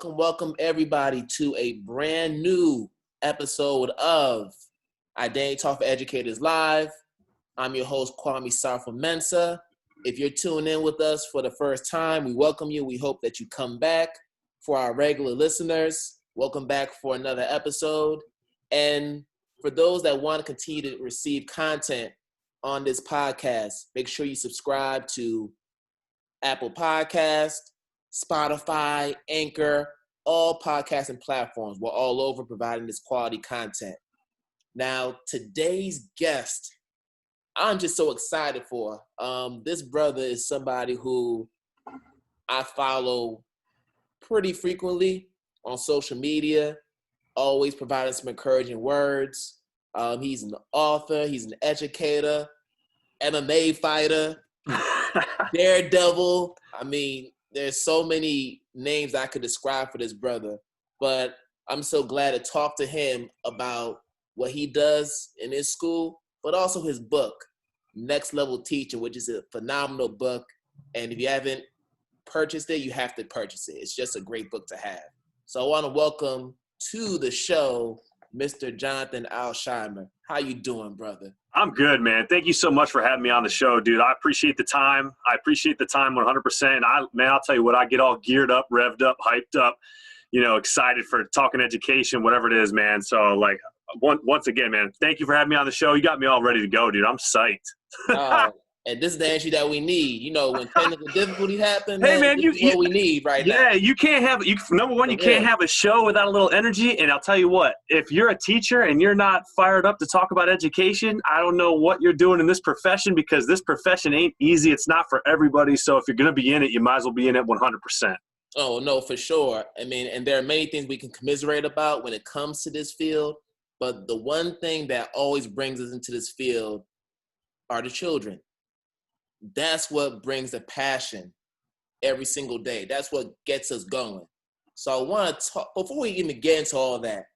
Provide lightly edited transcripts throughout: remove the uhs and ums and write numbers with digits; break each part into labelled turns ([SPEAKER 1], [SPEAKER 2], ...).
[SPEAKER 1] welcome everybody to a brand new episode of IDTALK4ED Educators Live. I'm your host, Kwame Sarfo-Mensah. If you're tuning in with us for the first time, we welcome you. We hope that you come back. For our regular listeners, welcome back for another episode. And for those that want to continue to receive content on this podcast, make sure you subscribe to Apple Podcasts, Spotify, Anchor, all podcasting platforms. We're all over providing this quality content. Now, today's guest, I'm just so excited for. This brother is somebody who I follow pretty frequently on social media, always providing some encouraging words. He's an author, he's an educator, MMA fighter, daredevil. I mean, there's so many names I could describe for this brother, but I'm so glad to talk to him about what he does in his school, but also his book, Next Level Teacher, which is a phenomenal book. And if you haven't purchased it, you have to purchase it. It's just a great book to have. So I want to welcome to the show, Mr. Jonathan Alsheimer. How you doing, brother?
[SPEAKER 2] I'm good, man. Thank you so much for having me on the show, dude. I appreciate the time. I appreciate the time 100%. I'll tell you what, I get all geared up, revved up, hyped up, excited for talking education, whatever it is, man. So, once again, man, thank you for having me on the show. You got me all ready to go, dude. I'm psyched.
[SPEAKER 1] And this is the energy that we need. When technical difficulties happen,
[SPEAKER 2] hey, man,
[SPEAKER 1] this is what we need right now.
[SPEAKER 2] Yeah, you can't have number one, you can't have a show without a little energy. And I'll tell you what, if you're a teacher and you're not fired up to talk about education, I don't know what you're doing in this profession, because this profession ain't easy. It's not for everybody. So if you're going to be in it, you might as well be in it 100%.
[SPEAKER 1] Oh, no, for sure. I mean, and there are many things we can commiserate about when it comes to this field. But the one thing that always brings us into this field are the children. That's what brings the passion every single day. That's what gets us going. So I want to talk, before we even get into all that,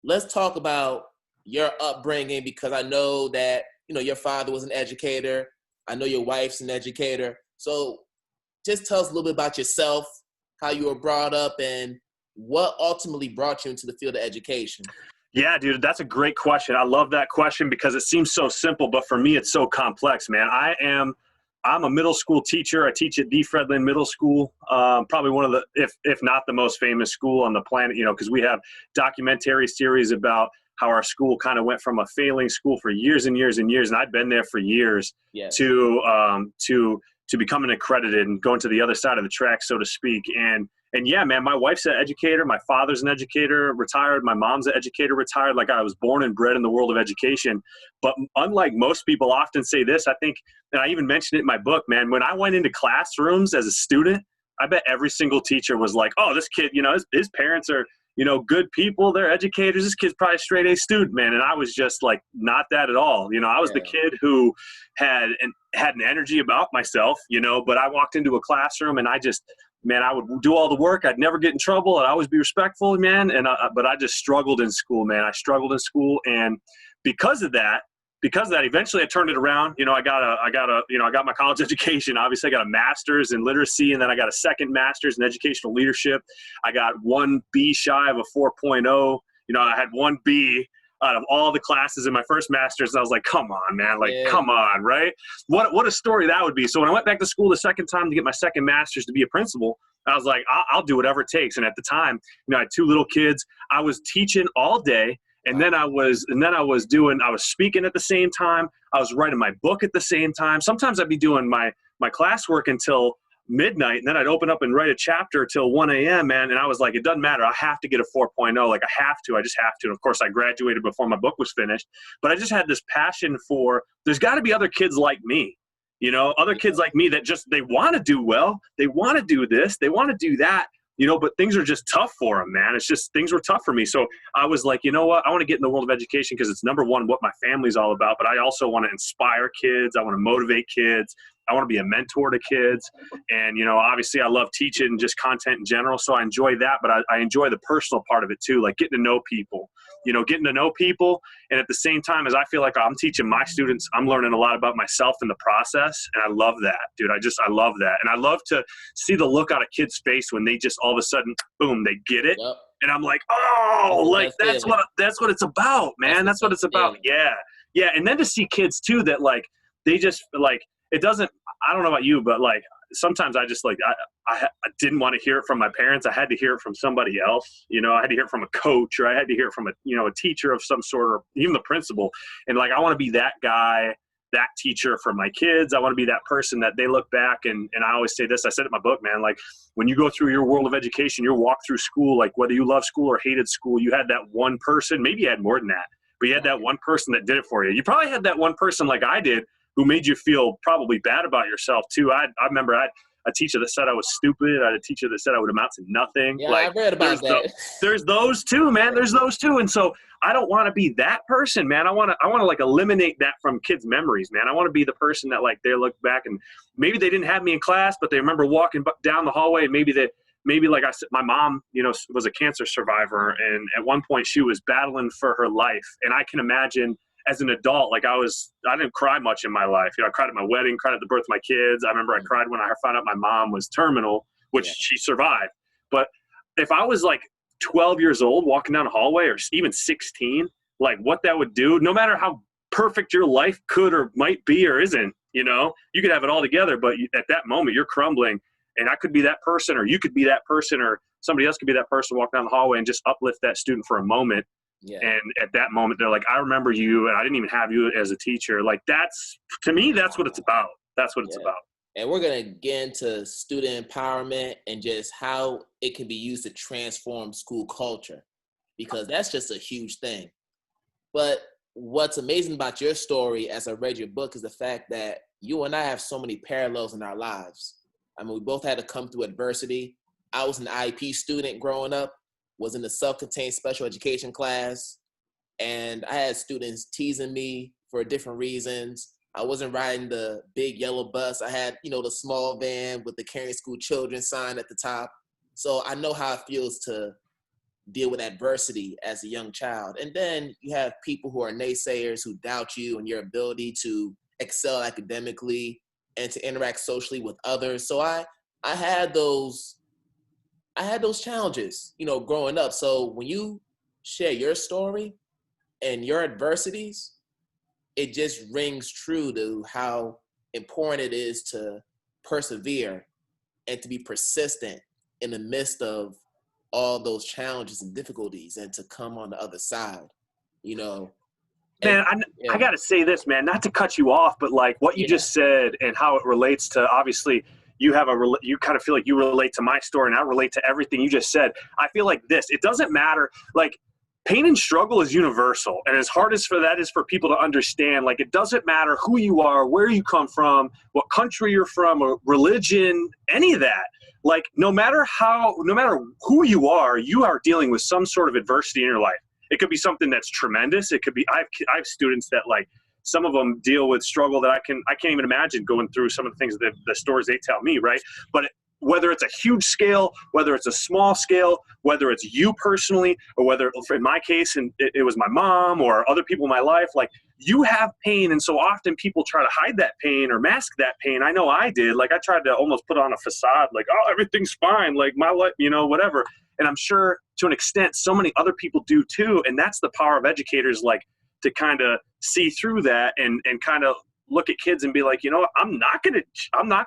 [SPEAKER 1] let's talk about your upbringing, because I know that, your father was an educator. I know your wife's an educator. So just tell us a little bit about yourself, how you were brought up, and what ultimately brought you into the field of education.
[SPEAKER 2] Yeah, dude, that's a great question. I love that question because it seems so simple, but for me, it's so complex, man. I'm a middle school teacher. I teach at the Fred Lynn Middle School, probably one of the, if not the most famous school on the planet, because we have documentary series about how our school kind of went from a failing school for years and years and years. And I'd been there for years. Yes. to becoming accredited and going to the other side of the track, so to speak. And yeah, man, my wife's an educator. My father's an educator, retired. My mom's an educator, retired. I was born and bred in the world of education. But unlike most people often say this, I think, and I even mentioned it in my book, man, when I went into classrooms as a student, I bet every single teacher was like, oh, this kid, his parents are, good people. They're educators. This kid's probably a straight A student, man. And I was just like, not that at all. I was the kid who had an energy about myself, but I walked into a classroom and I would do all the work. I'd never get in trouble. I'd always be respectful, man. But I just struggled in school, man. I struggled in school. And because of that, eventually I turned it around. I got my college education. Obviously I got a master's in literacy, and then I got a second master's in educational leadership. I got one B shy of a 4.0. I had one B out of all the classes in my first master's. And I was like, come on, man, come on, right? What a story that would be. So when I went back to school the second time to get my second master's to be a principal, I was like, I'll do whatever it takes. And at the time, I had two little kids. I was teaching all day. And then I was speaking at the same time. I was writing my book at the same time. Sometimes I'd be doing my classwork until midnight, and then I'd open up and write a chapter till 1 a.m., man. And I was like, it doesn't matter. I have to get a 4.0. I just have to. And of course, I graduated before my book was finished. But I just had this passion for, there's got to be other kids like me, other kids like me that just, they want to do well. They want to do this. They want to do that. But things are just tough for them, man. It's just, things were tough for me. So I was like, you know what? I want to get in the world of education because it's number one, what my family's all about. But I also want to inspire kids. I want to motivate kids. I want to be a mentor to kids. And, you know, obviously I love teaching just content in general. So I enjoy that, but I enjoy the personal part of it too. Like getting to know people, and at the same time as I feel like I'm teaching my students, I'm learning a lot about myself in the process. And I love that, dude. I love that. And I love to see the look on a kid's face when they just all of a sudden, boom, they get it.
[SPEAKER 1] Yep.
[SPEAKER 2] And I'm like, oh, like that's what it's about, man. That's what it's about. Yeah. Yeah. And then to see kids too, that like, they just like, it doesn't, I don't know about you, but like, sometimes I just like, I didn't want to hear it from my parents. I had to hear it from somebody else. You know, I had to hear it from a coach, or I had to hear it from a teacher of some sort, or even the principal. And like, I want to be that guy, that teacher for my kids. I want to be that person that they look back and I always say this, I said it in my book, man, like when you go through your world of education, your walk through school, like whether you love school or hated school, you had that one person, maybe you had more than that, but you had that one person that did it for you. You probably had that one person like I did who made you feel probably bad about yourself too. I remember I had a teacher that said I was stupid. I had a teacher that said I would amount to nothing.
[SPEAKER 1] Yeah,
[SPEAKER 2] like,
[SPEAKER 1] I read about that.
[SPEAKER 2] There's those too, man. There's those too. And so I don't want to be that person, man. I want to like eliminate that from kids' memories, man. I want to be the person that like they look back and maybe they didn't have me in class, but they remember walking down the hallway. Maybe like I said, my mom, was a cancer survivor. And at one point she was battling for her life. And I can imagine as an adult, like I didn't cry much in my life. I cried at my wedding, cried at the birth of my kids. I remember I cried when I found out my mom was terminal, which she survived. But if I was like 12 years old walking down a hallway, or even 16, like what that would do, no matter how perfect your life could or might be or isn't, you could have it all together, but at that moment you're crumbling. And I could be that person, or you could be that person, or somebody else could be that person walking down the hallway and just uplift that student for a moment. Yeah. And at that moment, they're like, I remember you, and I didn't even have you as a teacher. Like to me, that's what it's about. That's what it's about.
[SPEAKER 1] And we're going to get into student empowerment and just how it can be used to transform school culture, because that's just a huge thing. But what's amazing about your story, as I read your book, is the fact that you and I have so many parallels in our lives. I mean, we both had to come through adversity. I was an IEP student growing up, was in the self-contained special education class, and I had students teasing me for different reasons. I wasn't riding the big yellow bus. I had, the small van with the Caring School Children sign at the top. So I know how it feels to deal with adversity as a young child. And then you have people who are naysayers, who doubt you and your ability to excel academically and to interact socially with others. So I had those challenges, growing up. So when you share your story and your adversities, it just rings true to how important it is to persevere and to be persistent in the midst of all those challenges and difficulties, and to come on the other side,
[SPEAKER 2] Man, I got to say this, man, not to cut you off, but like what you just said and how it relates to, obviously, you kind of feel like you relate to my story, and I relate to everything you just said. I feel like it doesn't matter. Like, pain and struggle is universal. And as hard as that is for people to understand, like, it doesn't matter who you are, where you come from, what country you're from, or religion, any of that. Like, no matter who you are dealing with some sort of adversity in your life. It could be something that's tremendous. It could be, I have students that, like, some of them deal with struggle that I can't even imagine going through some of the things that the stories they tell me, right? But whether it's a huge scale, whether it's a small scale, whether it's you personally, or whether in my case, and it was my mom or other people in my life, like, you have pain. And so often people try to hide that pain or mask that pain. I know I did. Like, I tried to almost put on a facade, like, oh, everything's fine, like my life, whatever. And I'm sure to an extent, so many other people do too. And that's the power of educators, like, to kind of see through that and kind of look at kids and be like, I'm not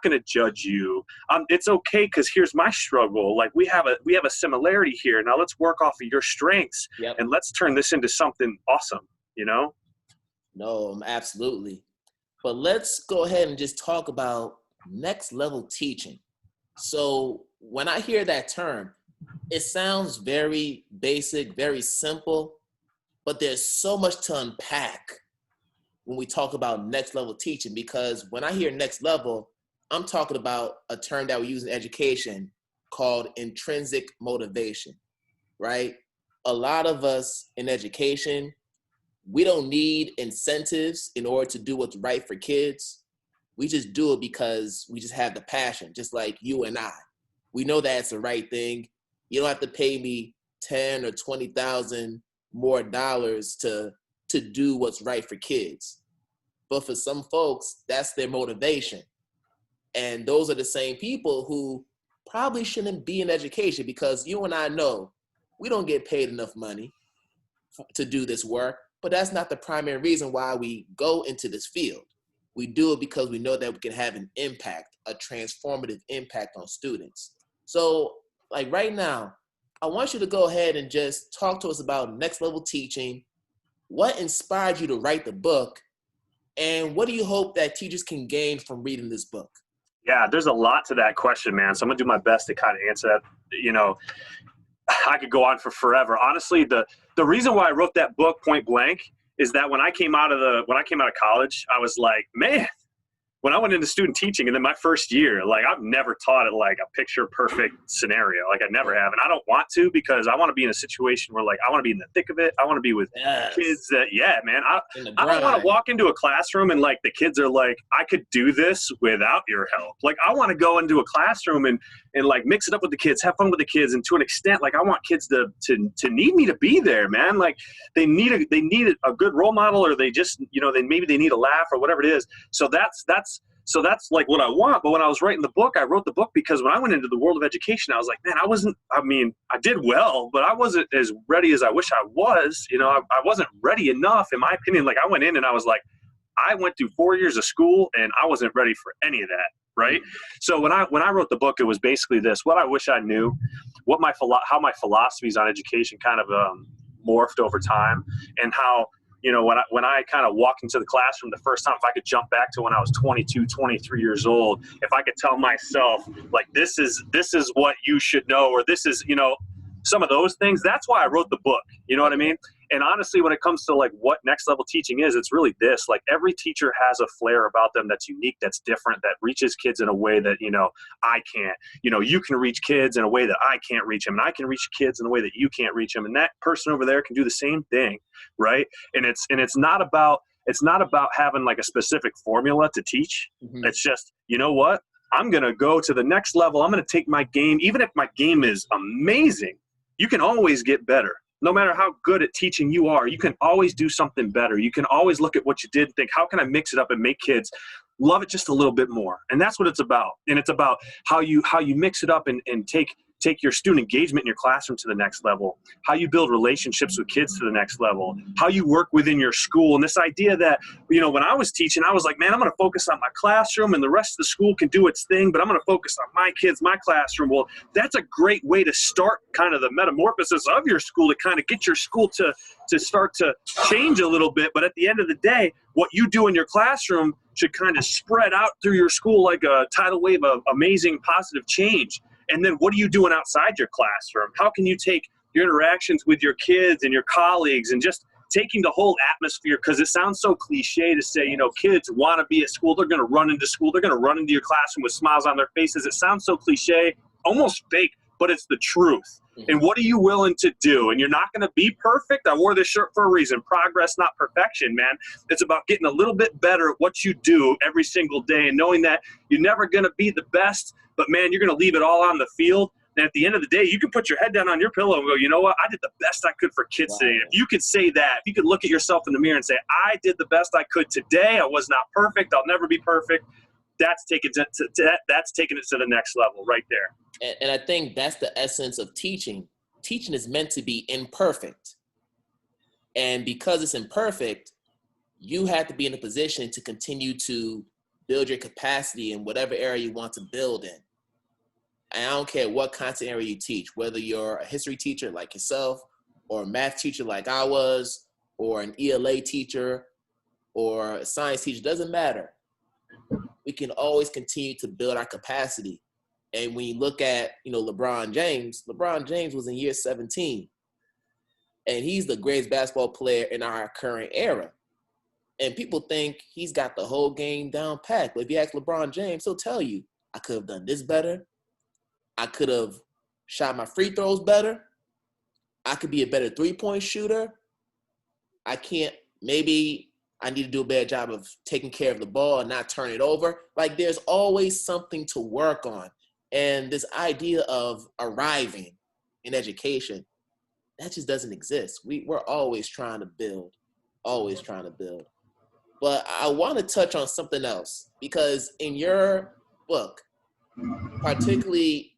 [SPEAKER 2] gonna judge you. It's okay, because here's my struggle. Like, we have a similarity here. Now let's work off of your strengths, and let's turn this into something awesome.
[SPEAKER 1] No, absolutely. But let's go ahead and just talk about next level teaching. So when I hear that term, it sounds very basic, very simple, but there's so much to unpack when we talk about next level teaching, because when I hear next level, I'm talking about a term that we use in education called intrinsic motivation, right? A lot of us in education, we don't need incentives in order to do what's right for kids. We just do it because we just have the passion, just like you and I. We know that's the right thing. You don't have to pay me 10 or 20,000 more dollars to do what's right for kids. But for some folks, that's their motivation. And those are the same people who probably shouldn't be in education, because you and I know we don't get paid enough money to do this work, but that's not the primary reason why we go into this field. We do it because we know that we can have an impact, a transformative impact on students. So like right now, I want you to go ahead and just talk to us about next level teaching. What inspired you to write the book? And what do you hope that teachers can gain from reading this book?
[SPEAKER 2] Yeah, there's a lot to that question, man. So I'm gonna do my best to kind of answer that. You know, I could go on for forever. Honestly, the reason why I wrote that book point blank is that when I came out of college, I was like, man, when I went into student teaching, and then my first year, like I've never taught it like a picture perfect scenario. Like I never have. And I don't want to, because I want to be in a situation where like, I want to be in the thick of it. I want to be with kids that, yeah, man, I don't want to walk into a classroom and like the kids are like, I could do this without your help. Like I want to go into a classroom and like mix it up with the kids, have fun with the kids. And to an extent, like I want kids to need me to be there, man. Like they need a good role model, or they just, you know, maybe they need a laugh or whatever it is. So that's like what I want. But when I was writing the book, I wrote the book because when I went into the world of education, I was like, man, I did well, but I wasn't as ready as I wish I was. You know, I wasn't ready enough, in my opinion. Like I went in and I was like, I went through 4 years of school and I wasn't ready for any of that. Right. So when I wrote the book, it was basically this: what I wish I knew, how my philosophies on education kind of morphed over time, and how, you know, when I kind of walked into the classroom the first time, if I could jump back to when I was 22, 23 years old, if I could tell myself like, this is what you should know, or this is, you know, some of those things, that's why I wrote the book. You know what I mean? And honestly, when it comes to like what next level teaching is, it's really this: like every teacher has a flair about them that's unique, that's different, that reaches kids in a way that, you know, I can't. You know, you can reach kids in a way that I can't reach them, and I can reach kids in a way that you can't reach them, and that person over there can do the same thing, right? And it's not about having like a specific formula to teach. Mm-hmm. It's just, you know what? I'm going to go to the next level. I'm going to take my game, even if my game is amazing. You can always get better. No matter how good at teaching you are, you can always do something better. You can always look at what you did and think, how can I mix it up and make kids love it just a little bit more? And that's what it's about. And it's about how you mix it up and take your student engagement in your classroom to the next level, how you build relationships with kids to the next level, how you work within your school. And this idea that, you know, when I was teaching, I was like, man, I'm going to focus on my classroom and the rest of the school can do its thing, but I'm going to focus on my kids, my classroom. Well, that's a great way to start kind of the metamorphosis of your school, to kind of get your school to start to change a little bit. But at the end of the day, what you do in your classroom should kind of spread out through your school like a tidal wave of amazing positive change. And then what are you doing outside your classroom? How can you take your interactions with your kids and your colleagues and just taking the whole atmosphere? Because it sounds so cliche to say, you know, kids want to be at school. They're going to run into school. They're going to run into your classroom with smiles on their faces. It sounds so cliche, almost fake, but it's the truth. Mm-hmm. And what are you willing to do? And you're not going to be perfect. I wore this shirt for a reason. Progress, not perfection, man. It's about getting a little bit better at what you do every single day and knowing that you're never going to be the best, but man, you're going to leave it all on the field. And at the end of the day, you can put your head down on your pillow and go, you know what? I did the best I could for kids today. If you could say that, if you could look at yourself in the mirror and say, I did the best I could today. I was not perfect. I'll never be perfect. That's taking it to the next level right there.
[SPEAKER 1] And I think that's the essence of teaching. Teaching is meant to be imperfect. And because it's imperfect, you have to be in a position to continue to build your capacity in whatever area you want to build in. And I don't care what content area you teach, whether you're a history teacher like yourself, or a math teacher like I was, or an ELA teacher, or a science teacher, doesn't matter. We can always continue to build our capacity. And when you look at, you know, LeBron James was in year 17. And he's the greatest basketball player in our current era. And people think he's got the whole game down pat. But if you ask LeBron James, he'll tell you, I could have done this better. I could have shot my free throws better. I could be a better three-point shooter. Maybe I need to do a better job of taking care of the ball and not turn it over. Like, there's always something to work on. And this idea of arriving in education, that just doesn't exist. We're always trying to build, always trying to build. But I want to touch on something else, because in your book, particularly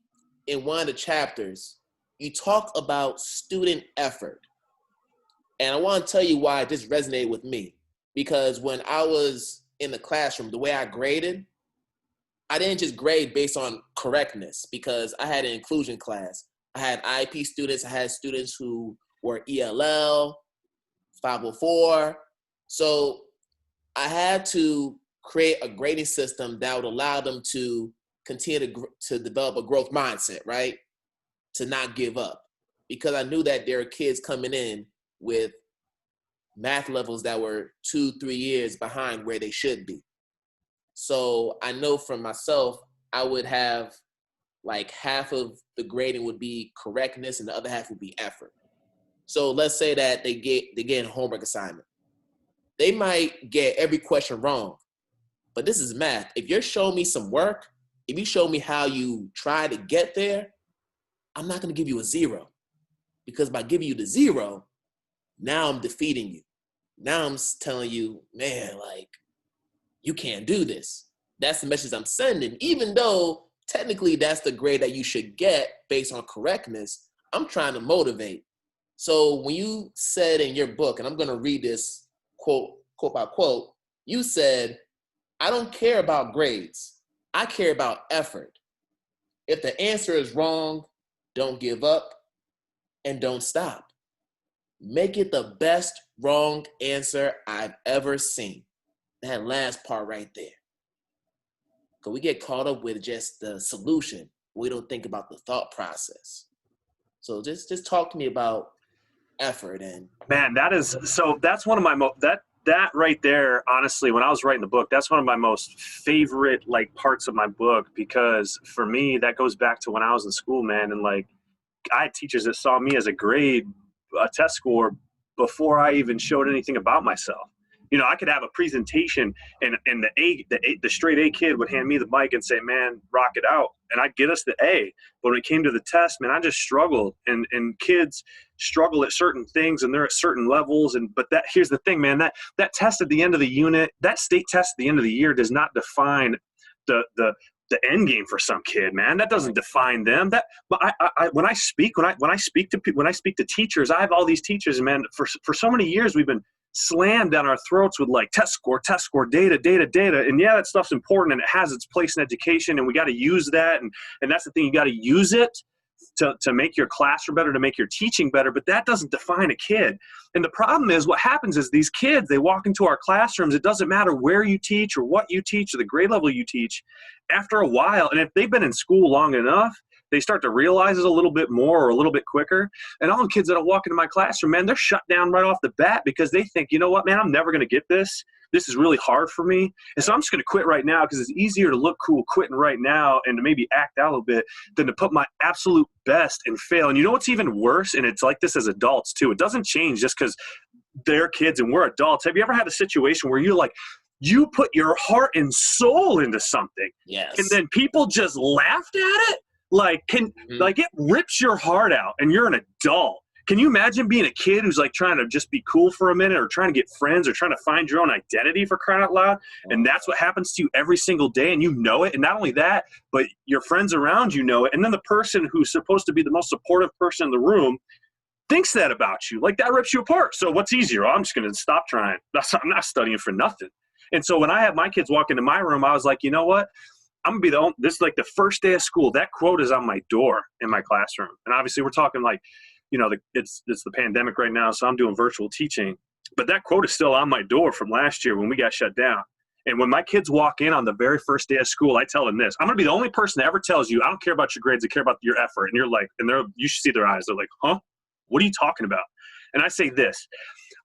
[SPEAKER 1] in one of the chapters, you talk about student effort. And I want to tell you why this resonated with me. Because when I was in the classroom, the way I graded, I didn't just grade based on correctness, because I had an inclusion class. I had IEP students. I had students who were ELL, 504. So I had to create a grading system that would allow them to continue to develop a growth mindset, right? To not give up. Because I knew that there are kids coming in with math levels that were 2-3 years behind where they should be. So I know from myself, I would have like half of the grading would be correctness and the other half would be effort. So let's say that they get a homework assignment. They might get every question wrong, but this is math. If you're showing me some work, if you show me how you try to get there, I'm not going to give you a 0, because by giving you the 0, now I'm defeating you. Now I'm telling you, man, like, you can't do this. That's the message I'm sending. Even though technically that's the grade that you should get based on correctness, I'm trying to motivate. So when you said in your book, and I'm going to read this quote by quote, you said, I don't care about grades. I care about effort. If the answer is wrong, don't give up and don't stop. Make it the best wrong answer I've ever seen. That last part right there. Because we get caught up with just the solution. We don't think about the thought process. So just talk to me about effort. And
[SPEAKER 2] man, that's one of my that right there, honestly, when I was writing the book, that's one of my most favorite like parts of my book, because for me, that goes back to when I was in school, man. And like, I had teachers that saw me as a test score before I even showed anything about myself. You know, I could have a presentation and the straight A kid would hand me the mic and say, man, rock it out. And I'd get us the A. But when it came to the test, man, I just struggled. And kids struggle at certain things and they're at certain levels. But here's the thing, man, that test at the end of the unit, that state test at the end of the year does not define the end game for some kid, man. That doesn't define them. But when I speak to teachers, I have all these teachers, and man, for so many years we've been slammed down our throats with like test score, data. And yeah, that stuff's important and it has its place in education and we got to use that. And that's the thing, you got to use it to make your classroom better, to make your teaching better, but that doesn't define a kid. And the problem is what happens is these kids, they walk into our classrooms, it doesn't matter where you teach or what you teach or the grade level you teach, after a while, and if they've been in school long enough, they start to realize it a little bit more or a little bit quicker. And all the kids that walk into my classroom, man, they're shut down right off the bat because they think, you know what, man, I'm never going to get this. This is really hard for me. And so I'm just going to quit right now because it's easier to look cool quitting right now and to maybe act out a little bit than to put my absolute best and fail. And you know what's even worse? And it's like this as adults too. It doesn't change just because they're kids and we're adults. Have you ever had a situation where you're like, you put your heart and soul into something,
[SPEAKER 1] yes,
[SPEAKER 2] and then people just laughed at it? Like, like it rips your heart out and you're an adult. Can you imagine being a kid who's like trying to just be cool for a minute or trying to get friends or trying to find your own identity, for crying out loud? And that's what happens to you every single day and you know it. And not only that, but your friends around you know it. And then the person who's supposed to be the most supportive person in the room thinks that about you. Like, that rips you apart. So what's easier? Oh, I'm just going to stop trying. I'm not studying for nothing. And so when I had my kids walk into my room, I was like, you know what? I'm going to be this is like the first day of school. That quote is on my door in my classroom. And obviously we're talking like, you know, it's the pandemic right now, so I'm doing virtual teaching. But that quote is still on my door from last year when we got shut down. And when my kids walk in on the very first day of school, I tell them this. I'm going to be the only person that ever tells you, I don't care about your grades, I care about your effort. And you're like, you should see their eyes. They're like, huh? What are you talking about? And I say this.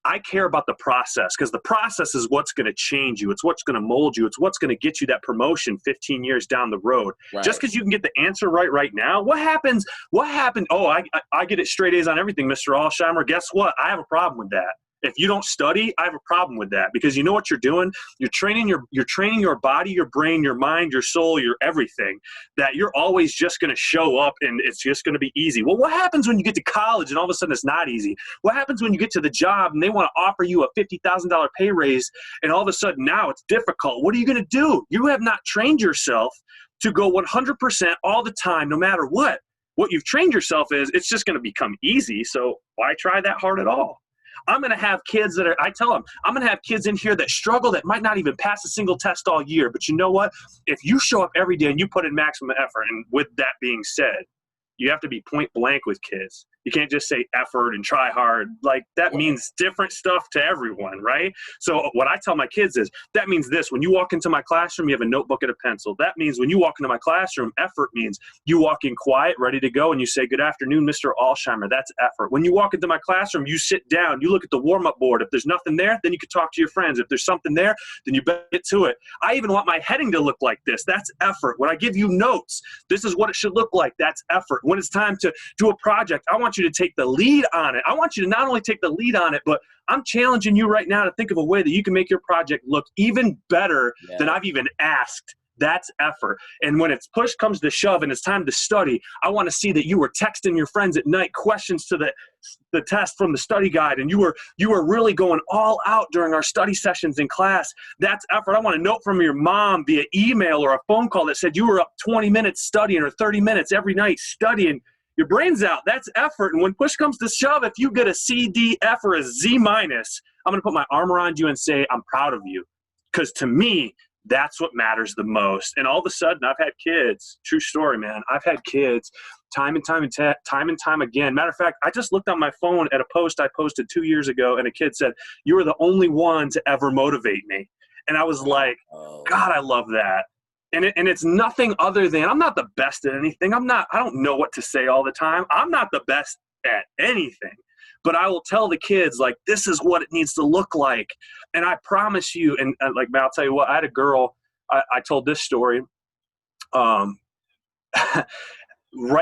[SPEAKER 2] I care about the process because the process is what's going to change you. It's what's going to mold you. It's what's going to get you that promotion 15 years down the road. Right. Just because you can get the answer right now, what happens? What happened? Oh, I get it straight A's on everything, Mr. Alsheimer. Guess what? I have a problem with that. If you don't study, I have a problem with that, because you know what you're doing? You're training your body, your brain, your mind, your soul, your everything, that you're always just going to show up and it's just going to be easy. Well, what happens when you get to college and all of a sudden it's not easy? What happens when you get to the job and they want to offer you a $50,000 pay raise and all of a sudden now it's difficult? What are you going to do? You have not trained yourself to go 100% all the time, no matter what. What you've trained yourself is it's just going to become easy. So why try that hard at all? I'm going to have kids I tell them, I'm going to have kids in here that struggle, that might not even pass a single test all year. But you know what? If you show up every day and you put in maximum effort, and with that being said, you have to be point blank with kids. You can't just say effort and try hard. Like, that means different stuff to everyone, right? So what I tell my kids is, that means this: when you walk into my classroom, you have a notebook and a pencil. That means when you walk into my classroom, effort means you walk in quiet, ready to go, and you say, "Good afternoon, Mr. Alsheimer." That's effort. When you walk into my classroom, you sit down, you look at the warm-up board. If there's nothing there, then you can talk to your friends. If there's something there, then you better get to it. I even want my heading to look like this. That's effort. When I give you notes, this is what it should look like. That's effort. When it's time to do a project, I want you to take the lead on it. I want you to not only take the lead on it, but I'm challenging you right now to think of a way that you can make your project look even better than I've even asked. That's effort. And when it's push comes to shove and it's time to study, I want to see that you were texting your friends at night questions to the test from the study guide, and you were really going all out during our study sessions in class. That's effort. I want a note from your mom via email or a phone call that said you were up 20 minutes studying or 30 minutes every night studying your brains out. That's effort. And when push comes to shove, if you get a C, D, F, or a Z minus, I'm going to put my arm around you and say, I'm proud of you. Because to me, that's what matters the most. And all of a sudden, I've had kids. True story, man. I've had kids time and time again. Matter of fact, I just looked on my phone at a post I posted 2 years ago, and a kid said, "You were the only one to ever motivate me." And I was like, God, I love that. And it's nothing other than, I'm not the best at anything. I don't know what to say all the time. I'm not the best at anything. But I will tell the kids, like, this is what it needs to look like. And I promise you, and like, man, I'll tell you what, I had a girl, I told this story right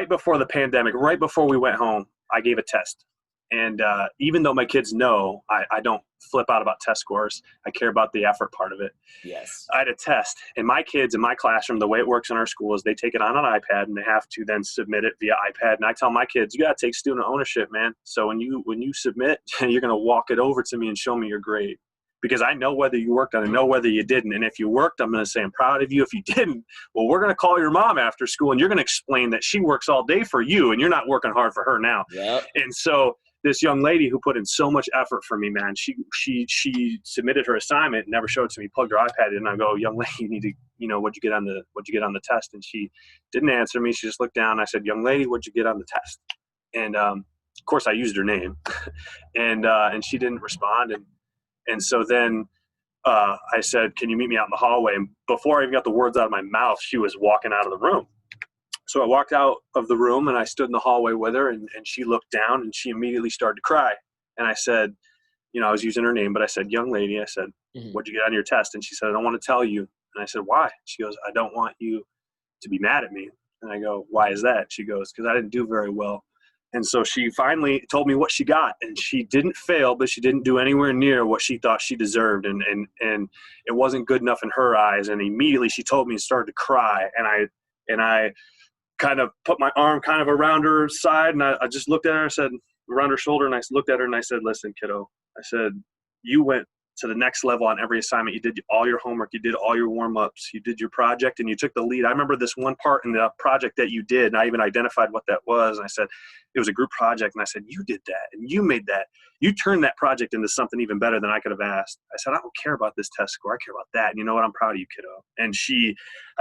[SPEAKER 2] before the pandemic, right before we went home, I gave a test. And even though my kids know I don't flip out about test scores, I care about the effort part of it.
[SPEAKER 1] Yes.
[SPEAKER 2] I had a test, and my kids in my classroom, the way it works in our school is they take it on an iPad and they have to then submit it via iPad. And I tell my kids, you got to take student ownership, man. So when you submit, you're going to walk it over to me and show me your grade, because I know whether you worked on it, I know whether you didn't. And if you worked, I'm going to say, I'm proud of you. If you didn't, well, we're going to call your mom after school, and you're going to explain that she works all day for you and you're not working hard for her now.
[SPEAKER 1] Yep.
[SPEAKER 2] And so this young lady who put in so much effort for me, man, she submitted her assignment and never showed it to me, plugged her iPad in, and I go, young lady, you need to, what'd you get on the test? And she didn't answer me. She just looked down. I said, young lady, what'd you get on the test? And of course I used her name and she didn't respond. And so then I said, can you meet me out in the hallway? And before I even got the words out of my mouth, she was walking out of the room. So I walked out of the room and I stood in the hallway with her, and she looked down and she immediately started to cry. And I said, I was using her name, but I said, young lady, I said, what'd you get on your test? And she said, I don't want to tell you. And I said, why? She goes, I don't want you to be mad at me. And I go, why is that? She goes, because I didn't do very well. And so she finally told me what she got, and she didn't fail, but she didn't do anywhere near what she thought she deserved. And it wasn't good enough in her eyes. And immediately she told me and started to cry. And I kind of put my arm kind of around her side, and I just looked at her, I said, around her shoulder, and I looked at her and I said, listen, kiddo, I said, you went to the next level on every assignment. You did all your homework, you did all your warm-ups, you did your project, and you took the lead. I remember this one part in the project that you did, and I even identified what that was. And I said, it was a group project. And I said, you did that, and you made that. You turned that project into something even better than I could have asked. I said, I don't care about this test score. I care about that. And you know what? I'm proud of you, kiddo. And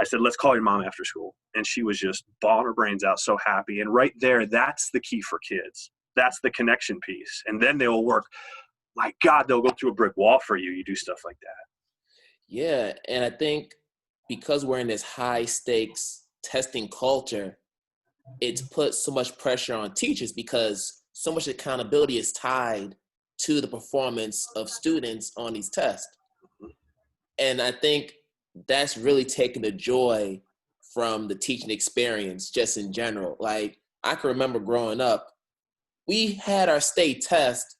[SPEAKER 2] I said, let's call your mom after school. And she was just bawling her brains out, so happy. And right there, that's the key for kids. That's the connection piece. And then they will work. My God, they'll go through a brick wall for you. You do stuff like that.
[SPEAKER 1] Yeah. And I think because we're in this high stakes testing culture, it's put so much pressure on teachers because so much accountability is tied to the performance of students on these tests. And I think that's really taken the joy from the teaching experience just in general. Like, I can remember growing up, we had our state test,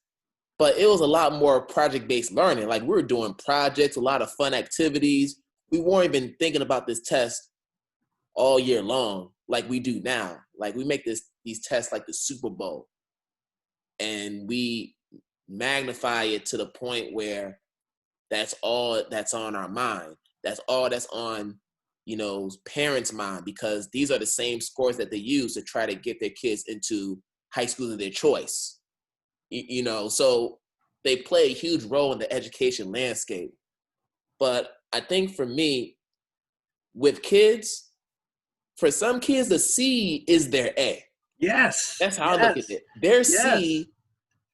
[SPEAKER 1] but it was a lot more project-based learning. Like, we were doing projects, a lot of fun activities. We weren't even thinking about this test all year long like we do now. Like, we make these tests like the Super Bowl, and we magnify it to the point where that's all that's on our mind. That's all that's on, parents' mind, because these are the same scores that they use to try to get their kids into high schools of their choice. So they play a huge role in the education landscape. But I think for me, with kids, for some kids, the C is their A.
[SPEAKER 2] Yes.
[SPEAKER 1] That's how I look at it. Their C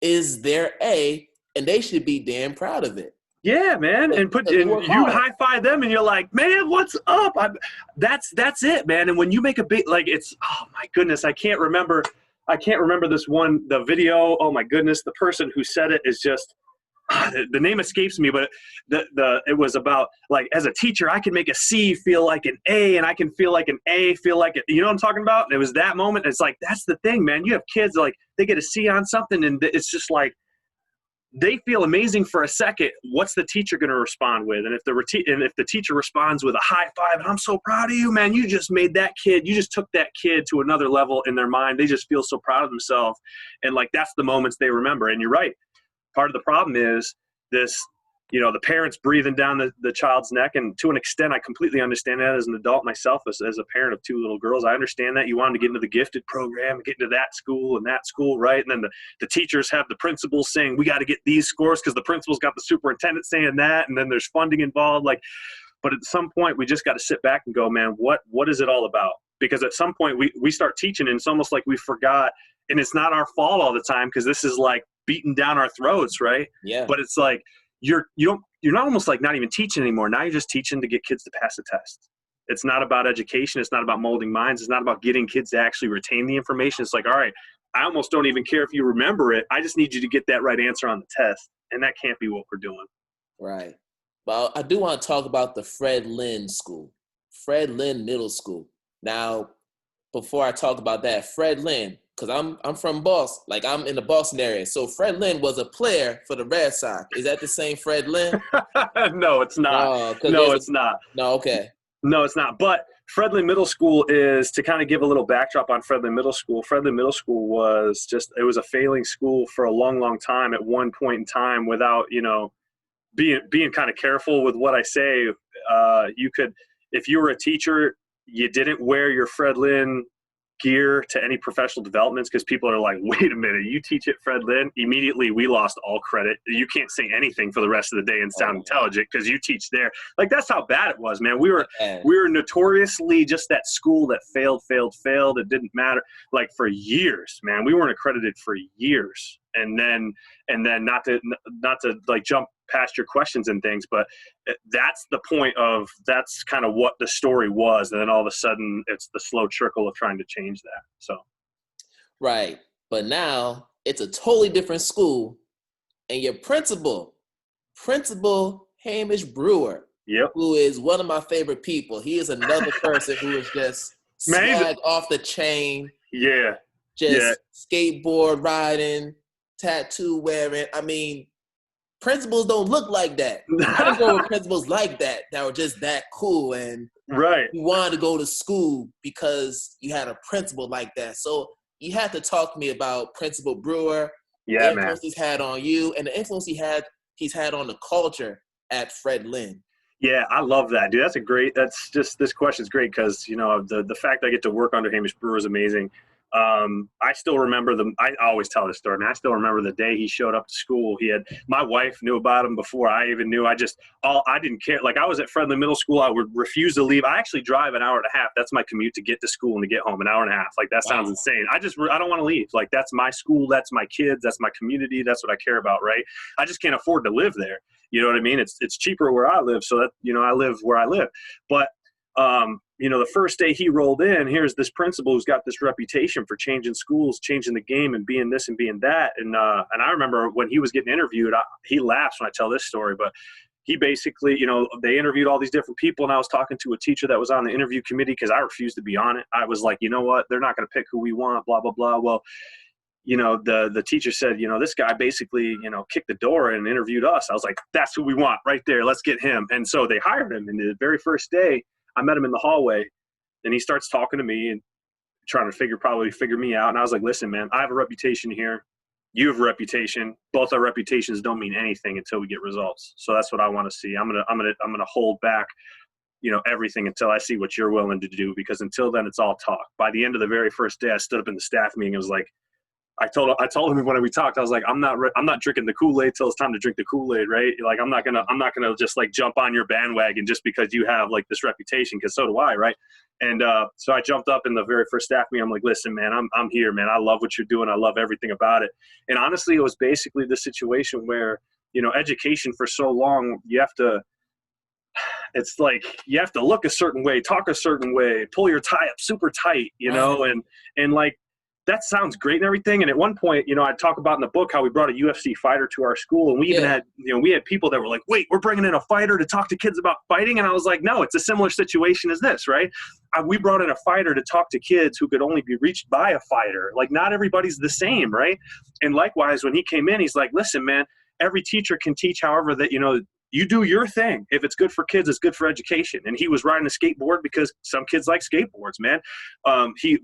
[SPEAKER 1] is their A, and they should be damn proud of it.
[SPEAKER 2] Yeah, man. And you high five them and you're like, man, what's up? That's it, man. And when you make a big, like, it's, oh my goodness, I can't remember this one, the video. Oh my goodness. The person who said it is just, the name escapes me, but it was about, like, as a teacher, I can make a C feel like an A, and I can feel like an A feel like it. You know what I'm talking about? And it was that moment. It's like, that's the thing, man. You have kids, like, they get a C on something, and it's just like, they feel amazing for a second. What's the teacher going to respond with? And if the teacher responds with a high five, and I'm so proud of you, man, you just took that kid to another level in their mind. They just feel so proud of themselves. And, like, that's the moments they remember. And you're right. Part of the problem is this, the parents breathing down the child's neck. And to an extent, I completely understand that as an adult myself, as a parent of two little girls. I understand that you wanted to get into the gifted program, get into that school, right? And then the teachers have the principals saying, we got to get these scores because the principal's got the superintendent saying that. And then there's funding involved. Like, but at some point, we just got to sit back and go, man, what is it all about? Because at some point we start teaching, and it's almost like we forgot, and it's not our fault all the time, because this is like beating down our throats, right?
[SPEAKER 1] Yeah.
[SPEAKER 2] But it's like, you're not almost like not even teaching anymore. Now you're just teaching to get kids to pass a test. It's not about education. It's not about molding minds. It's not about getting kids to actually retain the information. It's like, all right, I almost don't even care if you remember it. I just need you to get that right answer on the test. And that can't be what we're doing. Right.
[SPEAKER 1] Well, I do want to talk about the Fred Lynn Middle School. Now, before I talk about that, Fred Lynn, because I'm from Boston, like, I'm in the Boston area. So Fred Lynn was a player for the Red Sox. Is that the same Fred Lynn?
[SPEAKER 2] No, it's not. No, it's not.
[SPEAKER 1] No, okay.
[SPEAKER 2] No, it's not. But Fred Lynn Middle School is, to kind of give a little backdrop on Fred Lynn Middle School, Fred Lynn Middle School was a failing school for a long, long time at one point in time without, being kind of careful with what I say. You could, if you were a teacher, you didn't wear your Fred Lynn gear to any professional developments, because people are like, wait a minute, you teach at Fred Lynn? Immediately we lost all credit. You can't say anything for the rest of the day and sound intelligent because you teach there. Like, that's how bad it was, man. We were notoriously just that school that failed. It didn't matter. Like, for years, man, we weren't accredited for years. And then not to like jump past your questions and things, but that's the point of, that's kind of what the story was. And then all of a sudden it's the slow trickle of trying to change that. So.
[SPEAKER 1] Right. But now it's a totally different school, and your principal Hamish Brewer,
[SPEAKER 2] yep,
[SPEAKER 1] who is one of my favorite people. He is another person who is just swag off the chain.
[SPEAKER 2] Yeah.
[SPEAKER 1] Just skateboard riding, tattoo wearing. I mean, principals don't look like that. I didn't go with principals like that were just that cool, and
[SPEAKER 2] right,
[SPEAKER 1] you wanted to go to school because you had a principal like that. So you have to talk to me about Principal Brewer, the influence he's had on you, and the influence he's had on the culture at Fred Lynn.
[SPEAKER 2] Yeah, I love that, dude. This question's great, because, the fact I get to work under Hamish Brewer is amazing. I still remember I always tell this story, man. I still remember the day he showed up to school. My wife knew about him before I even knew. I didn't care. Like, I was at Fred Lynn Middle School. I would refuse to leave. I actually drive an hour and a half. That's my commute to get to school and to get home, an hour and a half. Like, that sounds insane. I don't want to leave. Like, that's my school. That's my kids. That's my community. That's what I care about. Right. I just can't afford to live there. You know what I mean? It's cheaper where I live. So that, I live where I live. But, the first day he rolled in, here's this principal who's got this reputation for changing schools, changing the game, and being this and being that. And I remember when he was getting interviewed, he laughs when I tell this story, but he basically, they interviewed all these different people, and I was talking to a teacher that was on the interview committee because I refused to be on it. I was like, you know what? They're not going to pick who we want, blah, blah, blah. Well, you know, the teacher said, you know, this guy basically, you know, kicked the door and interviewed us. I was like, that's who we want right there. Let's get him. And so they hired him. And the very first day I met him in the hallway, and he starts talking to me and trying to probably figure me out. And I was like, listen, man, I have a reputation here. You have a reputation. Both our reputations don't mean anything until we get results. So that's what I want to see. I'm going to hold back, you know, everything until I see what you're willing to do, because until then it's all talk. By the end of the very first day, I stood up in the staff meeting. It was like, I told him when we talked, I was like, I'm not drinking the Kool-Aid till it's time to drink the Kool-Aid, right? Like, I'm not gonna just like jump on your bandwagon just because you have like this reputation, because so do I, right? And so I jumped up in the very first staff meeting. I'm like, listen, man, I'm here, man. I love what you're doing. I love everything about it. And honestly, it was basically the situation where, you know, education for so long, it's like you have to look a certain way, talk a certain way, pull your tie up super tight, you know, and like, that sounds great and everything. And at one point, you know, I talk about in the book how we brought a UFC fighter to our school, and we even had, you know, we had people that were like, wait, we're bringing in a fighter to talk to kids about fighting. And I was like, no, it's a similar situation as this, right? We brought in a fighter to talk to kids who could only be reached by a fighter. Like, not everybody's the same, right? And likewise, when he came in, he's like, listen, man, every teacher can teach however that, you know, you do your thing. If it's good for kids, it's good for education. And he was riding a skateboard because some kids like skateboards, man.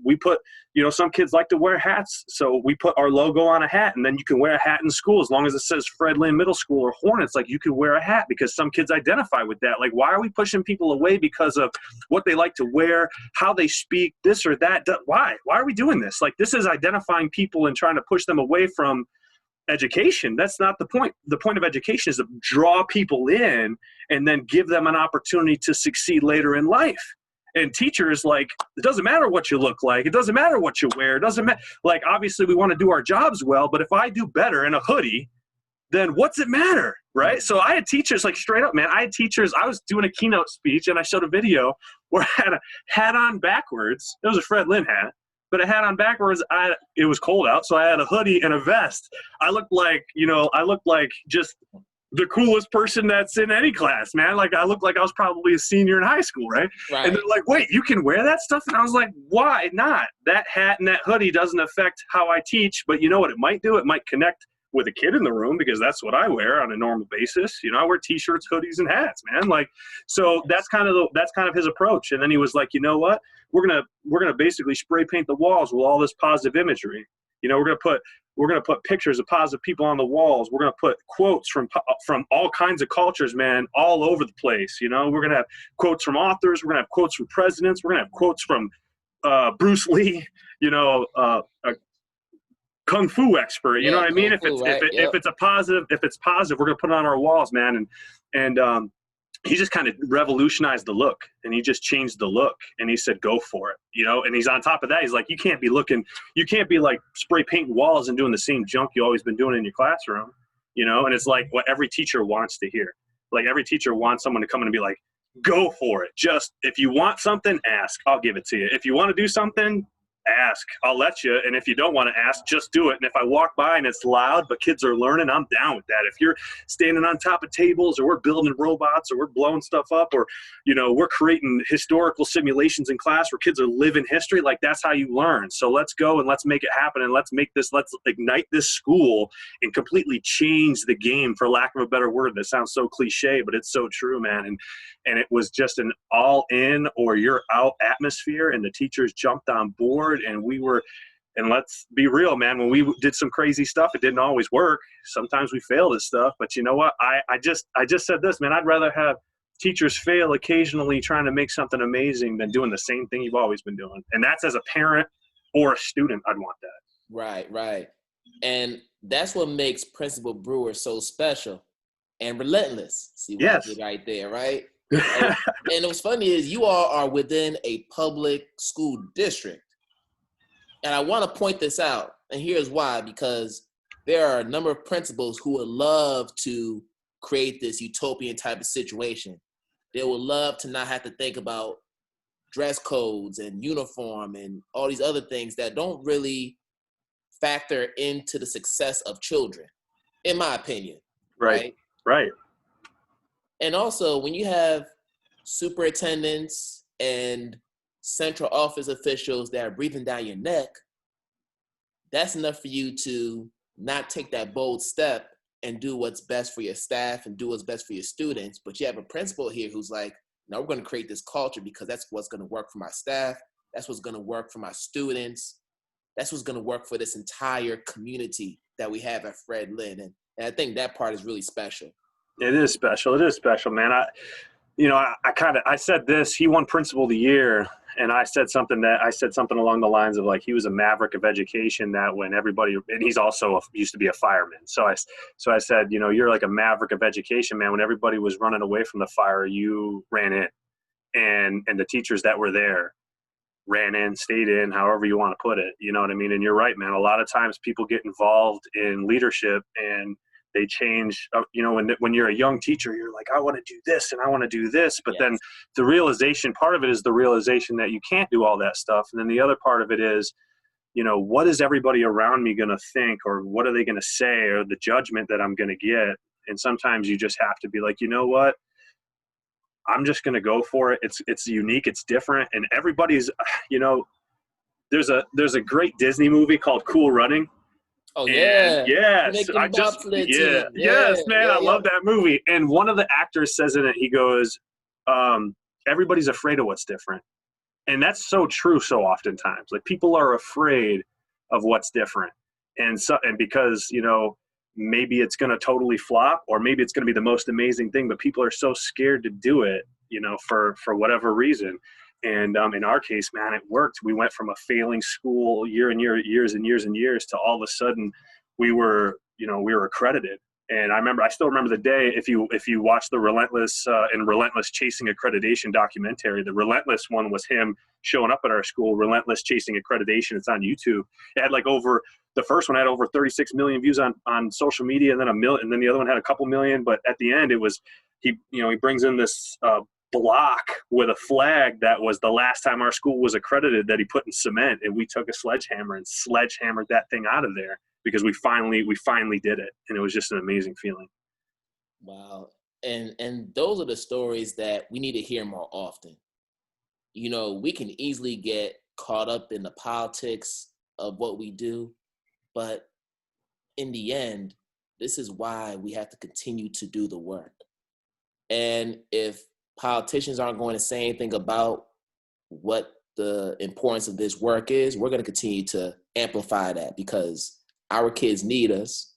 [SPEAKER 2] We put, you know, some kids like to wear hats. So we put our logo on a hat, and then you can wear a hat in school as long as it says Fred Lynn Middle School or Hornets. Like, you can wear a hat because some kids identify with that. Like, why are we pushing people away because of what they like to wear, how they speak, this or that? Why are we doing this? Like, this is identifying people and trying to push them away from education. That's not the point. The point of education is to draw people in and then give them an opportunity to succeed later in life. And teachers, like, it doesn't matter what you look like. It doesn't matter what you wear. It doesn't matter. Like, obviously we want to do our jobs well, but if I do better in a hoodie, then what's it matter, right? So I had teachers, like, straight up, man, I was doing a keynote speech, and I showed a video where I had a hat on backwards. It was a Fred Lynn hat. But I had on backwards. It was cold out, so I had a hoodie and a vest. I looked like just the coolest person that's in any class, man. Like, I looked like I was probably a senior in high school, right? And they're like, wait, you can wear that stuff? And I was like, why not? That hat and that hoodie doesn't affect how I teach, but you know what it might do? It might connect with a kid in the room, because that's what I wear on a normal basis. You know, I wear t-shirts, hoodies, and hats, man. Like, so that's kind of his approach. And then he was like, you know what? We're gonna basically spray paint the walls with all this positive imagery. You know, we're gonna put pictures of positive people on the walls. We're gonna put quotes from all kinds of cultures, man, all over the place. You know, we're gonna have quotes from authors. We're gonna have quotes from presidents. We're gonna have quotes from Bruce Lee. You know, a kung fu expert. You know what I mean? If it's positive, we're gonna put it on our walls, man. And he just kind of revolutionized the look, and he just changed the look, and he said, go for it, you know? And he's on top of that. He's like, you can't be like spray painting walls and doing the same junk you always been doing in your classroom, you know? And it's like what every teacher wants to hear. Like, every teacher wants someone to come in and be like, go for it. Just, if you want something, ask, I'll give it to you. If you want to do something, ask, I'll let you. And if you don't want to ask, just do it. And if I walk by and it's loud but kids are learning, I'm down with that. If you're standing on top of tables, or we're building robots, or we're blowing stuff up, or, you know, we're creating historical simulations in class where kids are living history, like, that's how you learn. So let's go and let's make it happen, and let's ignite this school and completely change the game, for lack of a better word. That sounds so cliche, but it's so true, man. And it was just an all in or you're out atmosphere, and the teachers jumped on board, and let's be real, man, when we did some crazy stuff, it didn't always work. Sometimes we failed at stuff, but you know what? I just said this, man, I'd rather have teachers fail occasionally trying to make something amazing than doing the same thing you've always been doing. And that's, as a parent or a student, I'd want that.
[SPEAKER 1] Right. And that's what makes Principal Brewer so special and relentless. See what I did right there, right? And what's funny is you all are within a public school district. And I want to point this out, and here's why, because there are a number of principals who would love to create this utopian type of situation. They would love to not have to think about dress codes and uniform and all these other things that don't really factor into the success of children, in my opinion.
[SPEAKER 2] Right.
[SPEAKER 1] And also, when you have superintendents and central office officials that are breathing down your neck, that's enough for you to not take that bold step and do what's best for your staff and do what's best for your students. But you have a principal here who's like, no, we're going to create this culture because that's what's going to work for my staff. That's what's going to work for my students. That's what's going to work for this entire community that we have at Fred Lynn. And I think that part is really special.
[SPEAKER 2] It is special. It is special, man. I said this, he won principal of the year. And I said something along the lines of like, he was a maverick of education, that when everybody, and he's also used to be a fireman. So I said, you know, you're like a maverick of education, man. When everybody was running away from the fire, you ran in, and the teachers that were there ran in, stayed in, however you want to put it. You know what I mean? And you're right, man. A lot of times people get involved in leadership and they change, you know, when you're a young teacher, you're like, I want to do this and I want to do this. But then the realization, part of it is the realization that you can't do all that stuff. And then the other part of it is, you know, what is everybody around me going to think, or what are they going to say, or the judgment that I'm going to get? And sometimes you just have to be like, you know what? I'm just going to go for it. It's unique. It's different. And everybody's, you know, there's a great Disney movie called Cool Running.
[SPEAKER 1] Oh, yeah.
[SPEAKER 2] Yes. Yes, man. I love that movie. And one of the actors says in it, he goes, everybody's afraid of what's different. And that's so true so oftentimes. Like, people are afraid of what's different. And because, you know, maybe it's going to totally flop, or maybe it's going to be the most amazing thing, but people are so scared to do it, you know, for whatever reason. And in our case, man, it worked. We went from a failing school years and years to all of a sudden we were accredited. And I still remember the day, if you watch the Relentless and Relentless Chasing Accreditation documentary, the Relentless one was him showing up at our school, Relentless Chasing Accreditation. It's on YouTube. It had the first one had over 36 million views on social media, and then a million, and then the other one had a couple million. But at the end, it was, he brings in this block with a flag that was the last time our school was accredited, that he put in cement, and we took a sledgehammer and sledgehammered that thing out of there, because we finally did it. And it was just an amazing feeling.
[SPEAKER 1] Wow. And those are the stories that we need to hear more often. You know, we can easily get caught up in the politics of what we do, but in the end, this is why we have to continue to do the work. And if politicians aren't going to say anything about what the importance of this work is, we're going to continue to amplify that, because our kids need us,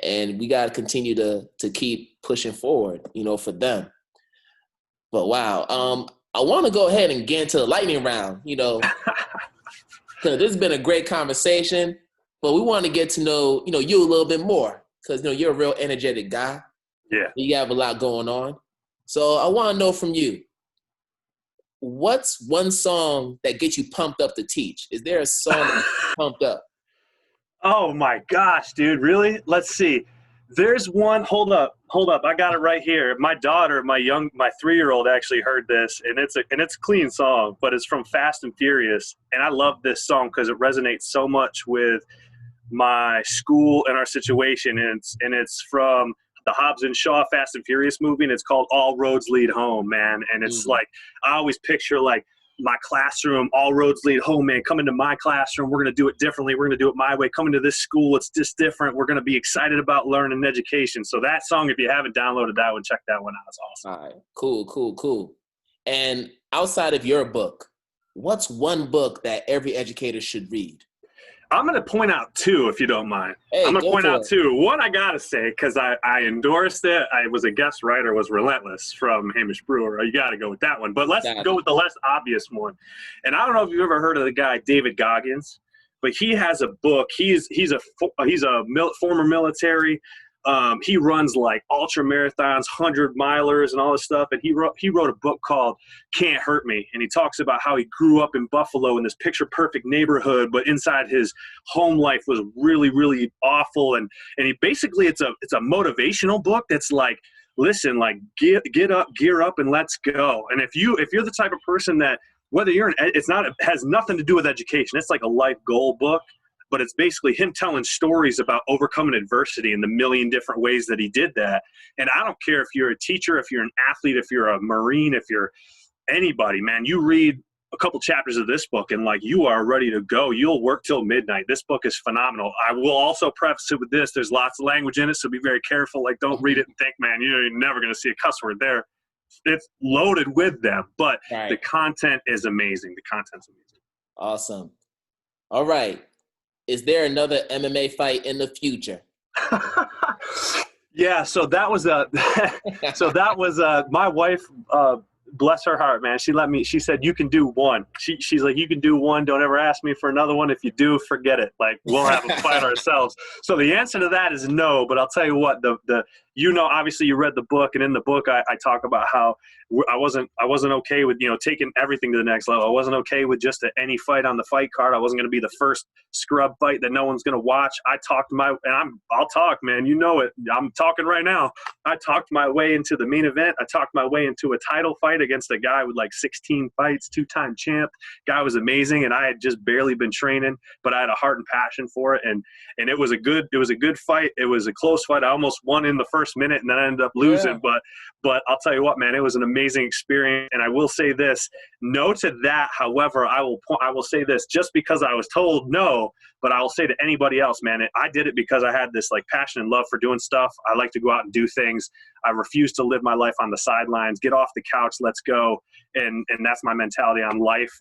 [SPEAKER 1] and we got to continue to keep pushing forward, you know, for them. But wow, I want to go ahead and get into the lightning round, you know, because this has been a great conversation, but we want to get to know, you know, you a little bit more, because, you know, you're a real energetic guy.
[SPEAKER 2] Yeah.
[SPEAKER 1] You have a lot going on. So I want to know from you, what's one song that gets you pumped up to teach? Is there a song that gets you pumped up?
[SPEAKER 2] Oh my gosh, dude. Really? Let's see. There's one. Hold up. I got it right here. My daughter, my 3-year-old actually heard this, and it's a clean song, but it's from Fast and Furious. And I love this song because it resonates so much with my school and our situation. And it's from the Hobbs and Shaw Fast and Furious movie, and it's called All Roads Lead Home, man. And it's like, I always picture like my classroom, all roads lead home, man. Come into my classroom, we're going to do it differently. We're going to do it my way. Come into this school, it's just different. We're going to be excited about learning and education. So that song, if you haven't downloaded that one, check that one out. It's awesome.
[SPEAKER 1] All right, cool. And outside of your book, what's one book that every educator should read?
[SPEAKER 2] I'm going to point out two, if you don't mind.
[SPEAKER 1] Hey,
[SPEAKER 2] I'm going to point out two. One, I got to say, because I endorsed it. I was a guest writer, was Relentless from Hamish Brewer. You got to go with that one. But let's go with the less obvious one. And I don't know if you've ever heard of the guy, David Goggins, but he has a book. He's a former military. He runs like ultra marathons, 100-milers and all this stuff. And he wrote a book called Can't Hurt Me. And he talks about how he grew up in Buffalo in this picture perfect neighborhood, but inside his home life was really, really awful. And he basically, it's a motivational book that's like, listen, like get up, gear up, and let's go. And if you're the type of person that, whether it has nothing to do with education, it's like a life goal book. But it's basically him telling stories about overcoming adversity in the million different ways that he did that. And I don't care if you're a teacher, if you're an athlete, if you're a Marine, if you're anybody, man, you read a couple chapters of this book and like, you are ready to go. You'll work till midnight. This book is phenomenal. I will also preface it with this. There's lots of language in it, so be very careful. Like, don't read it and think, man, you're never going to see a cuss word there. It's loaded with them, but the content is amazing. The content's amazing.
[SPEAKER 1] Awesome. All right. Is there another MMA fight in the future?
[SPEAKER 2] Yeah, so that was my wife, bless her heart, man. She said, you can do one. She's like, you can do one. Don't ever ask me for another one. If you do, forget it. Like, we'll have a fight ourselves. So the answer to that is no, but I'll tell you what, obviously you read the book, and in the book I talk about how I wasn't okay with, taking everything to the next level. I wasn't okay with just any fight on the fight card. I wasn't going to be the first scrub fight that no one's going to watch. I'll talk, man. You know it. I'm talking right now. I talked my way into the main event. I talked my way into a title fight against a guy with like 16 fights, 2-time champ. Guy was amazing, and I had just barely been training, but I had a heart and passion for it, and it was a good fight. It was a close fight. I almost won in the first minute, and then I ended up losing. Yeah. But I'll tell you what, man, it was an amazing experience. And I will say this, no to that. However, I will say this, just because I was told no, but I will say to anybody else, man, I did it because I had this like passion and love for doing stuff. I like to go out and do things. I refuse to live my life on the sidelines. Get off the couch, let's go. And that's my mentality on life.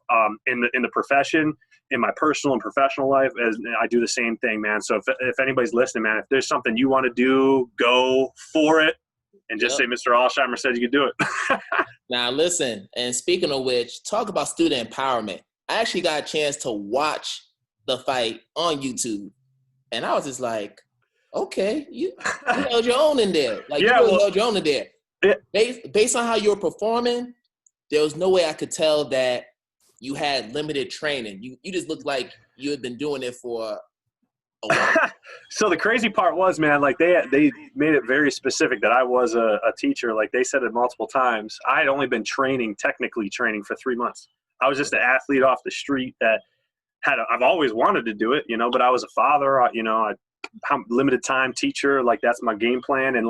[SPEAKER 2] In the profession, in my personal and professional life, as I do the same thing, man. So if anybody's listening, man, if there's something you want to do, go for it, and just say, Mr. Alsheimer said you could do it.
[SPEAKER 1] Now listen, and speaking of which, talk about student empowerment. I actually got a chance to watch the fight on YouTube, and I was just like, okay, you held your own in there. Like, you really held your own in there. Based on how you were performing, there was no way I could tell that you had limited training. You just looked like you had been doing it for a while.
[SPEAKER 2] So the crazy part was, man, like they made it very specific that I was a teacher. Like they said it multiple times. I had only been technically training for 3 months. I was just an athlete off the street that I've always wanted to do it, but I was a father, limited time teacher. Like that's my game plan. And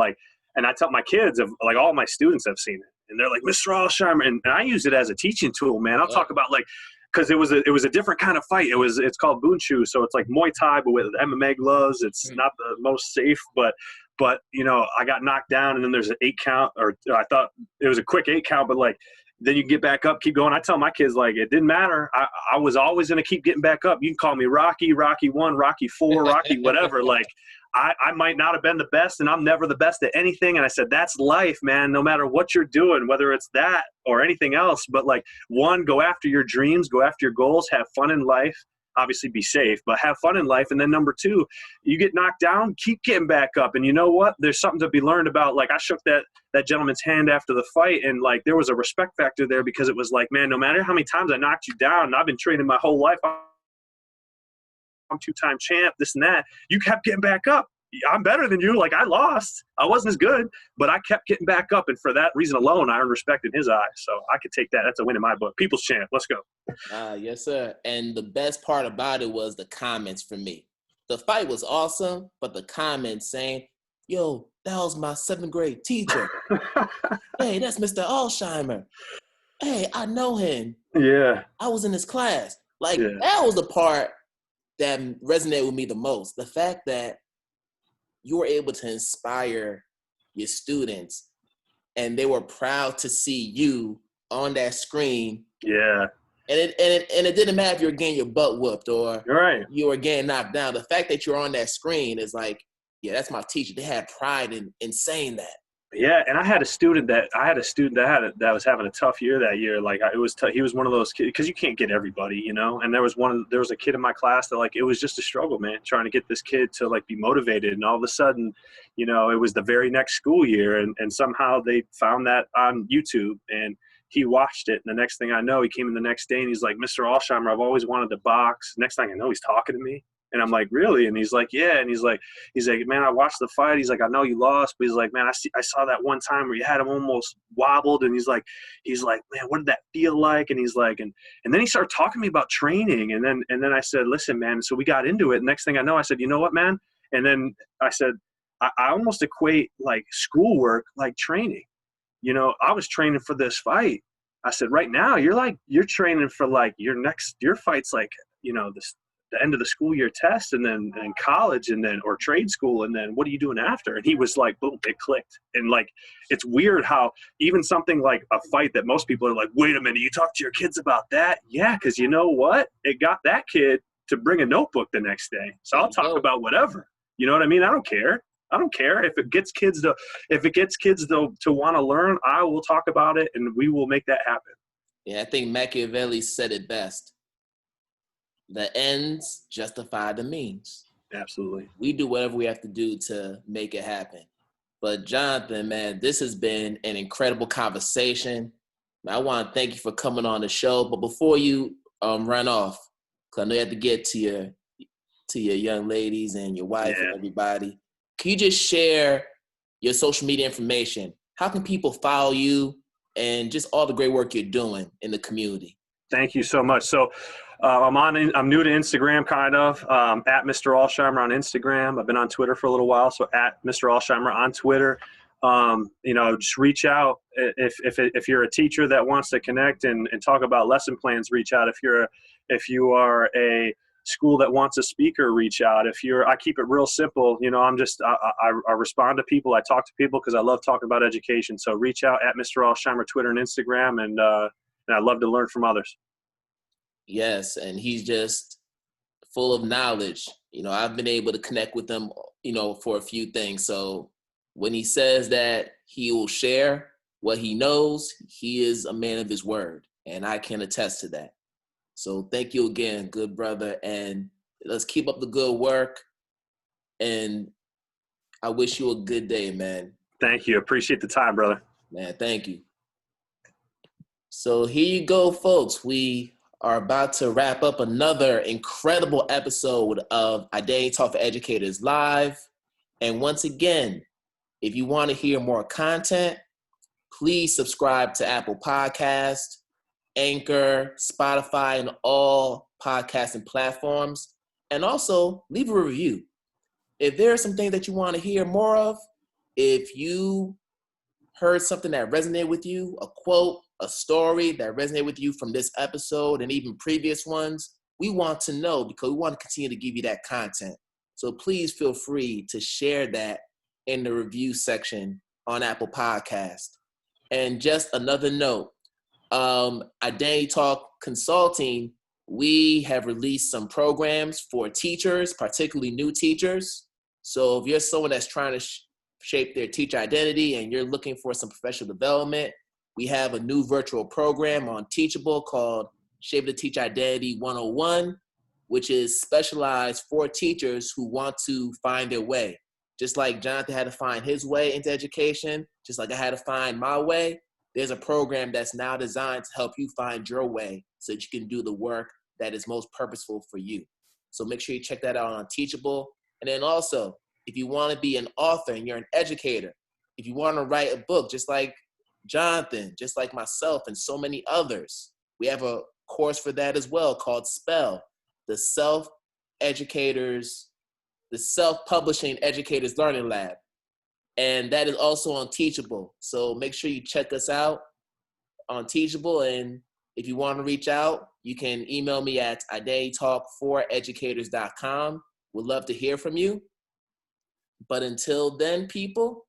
[SPEAKER 2] I tell my kids, all my students have seen it. And they're like, Mr. Alsheimer, and I use it as a teaching tool, man. I'll talk about because it was a different kind of fight. It's called Bunchu, so it's like Muay Thai, but with MMA gloves. It's not the most safe, but I got knocked down, and then there's an 8 count, or I thought it was a quick 8 count, but then you get back up, keep going. I tell my kids, it didn't matter. I was always going to keep getting back up. You can call me Rocky 1, Rocky 4, Rocky whatever. I might not have been the best, and I'm never the best at anything. And I said, that's life, man, no matter what you're doing, whether it's that or anything else. But one, go after your dreams, go after your goals, have fun in life. Obviously be safe, but have fun in life. And then number 2, you get knocked down, keep getting back up. And you know what? There's something to be learned about. I shook that gentleman's hand after the fight, and there was a respect factor there, because it was man, no matter how many times I knocked you down, and I've been training my whole life, I'm 2-time champ, this and that, you kept getting back up. I'm better than you. I lost. I wasn't as good, but I kept getting back up. And for that reason alone, I earned respect in his eyes. So I could take that. That's a win in my book. People's champ. Let's go.
[SPEAKER 1] Yes, sir. And the best part about it was the comments for me. The fight was awesome, but the comments saying, yo, that was my 7th grade teacher. Hey, that's Mr. Alsheimer. Hey, I know him.
[SPEAKER 2] Yeah.
[SPEAKER 1] I was in his class. That was the part that resonated with me the most. The fact that you were able to inspire your students, and they were proud to see you on that screen.
[SPEAKER 2] Yeah.
[SPEAKER 1] And it didn't matter if you were getting your butt whooped or you were getting knocked down. The fact that you're on that screen is that's my teacher. They had pride in saying that.
[SPEAKER 2] Yeah, and I had a student that was having a tough year that year. He was one of those kids, because you can't get everybody, and there was a kid in my class that it was just a struggle, man, trying to get this kid to be motivated. And all of a sudden, it was the very next school year, and somehow they found that on YouTube, and he watched it. And the next thing I know, he came in the next day, and he's like, Mr. Alsheimer, I've always wanted to box. Next thing I know, he's talking to me. And I'm like, really? And he's like, yeah. And he's like, man, I watched the fight. He's like, I know you lost, but he's like, man, I saw that one time where you had him almost wobbled. And he's like, man, what did that feel like? And he's like, and then he started talking to me about training. And then I said, listen, man. So we got into it. Next thing I know, I said, you know what, man? And then I said, I almost equate schoolwork like training. I was training for this fight. I said, right now you're training for like your fight's like, the end of the school year test and then college and then, or trade school. And then what are you doing after? And he was like, boom, it clicked. And like, it's weird how even something like a fight that most people are like, wait a minute, you talk to your kids about that? Yeah. Cause you know what? It got that kid to bring a notebook the next day. So I'll talk about whatever, you know what I mean? I don't care. If it gets kids to want to learn, I will talk about it and we will make that happen.
[SPEAKER 1] Yeah. I think Machiavelli said it best. The ends justify the means.
[SPEAKER 2] Absolutely.
[SPEAKER 1] We do whatever we have to do to make it happen. But Jonathan, man, this has been an incredible conversation. I want to thank you for coming on the show. But before you run off, because I know you have to get to your young ladies and your wife and everybody, can you just share your social media information? How can people follow you and just all the great work you're doing in the community?
[SPEAKER 2] Thank you so much. So I'm new to Instagram, kind of, at Mr. Alsheimer on Instagram. I've been on Twitter for a little while, so at Mr. Alsheimer on Twitter. Just reach out. If you're a teacher that wants to connect and talk about lesson plans, reach out. If you are a school that wants a speaker, reach out. I keep it real simple. I respond to people. I talk to people because I love talking about education. So reach out at Mr. Alsheimer, Twitter and Instagram, and I love to learn from others.
[SPEAKER 1] Yes, and he's just full of knowledge. I've been able to connect with him, for a few things. So when he says that he will share what he knows, he is a man of his word, and I can attest to that. So thank you again, good brother, and let's keep up the good work, and I wish you a good day, man.
[SPEAKER 2] Thank you. Appreciate the time, brother.
[SPEAKER 1] Man, thank you. So here you go, folks. We are about to wrap up another incredible episode of IDTALK4ED Educators Live. And once again, if you want to hear more content, please subscribe to Apple Podcasts, Anchor, Spotify, and all podcasting platforms. And also leave a review. If there are some things that you want to hear more of, if you heard something that resonated with you, a quote, a story that resonated with you from this episode and even previous ones, we want to know because we want to continue to give you that content. So please feel free to share that in the review section on Apple Podcast. And just another note, Identity Talk Consulting, we have released some programs for teachers, particularly new teachers. So if you're someone that's trying to shape their teacher identity and you're looking for some professional development, we have a new virtual program on Teachable called Shape the Teacher Identity 101, which is specialized for teachers who want to find their way. Just like Jonathan had to find his way into education, just like I had to find my way, there's a program that's now designed to help you find your way so that you can do the work that is most purposeful for you. So make sure you check that out on Teachable. And then also, if you want to be an author and you're an educator, if you want to write a book, just like Jonathan, just like myself and so many others, we have a course for that as well called SPELL, the Self-Publishing Educators Learning Lab. And that is also on Teachable. So make sure you check us out on Teachable. And if you want to reach out, you can email me at IDTALK4EDucators.com. We'd love to hear from you. But until then, people,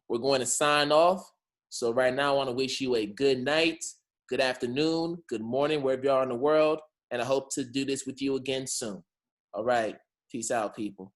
[SPEAKER 1] we're going to sign off. So right now, I want to wish you a good night, good afternoon, good morning, wherever you are in the world. And I hope to do this with you again soon. All right. Peace out, people.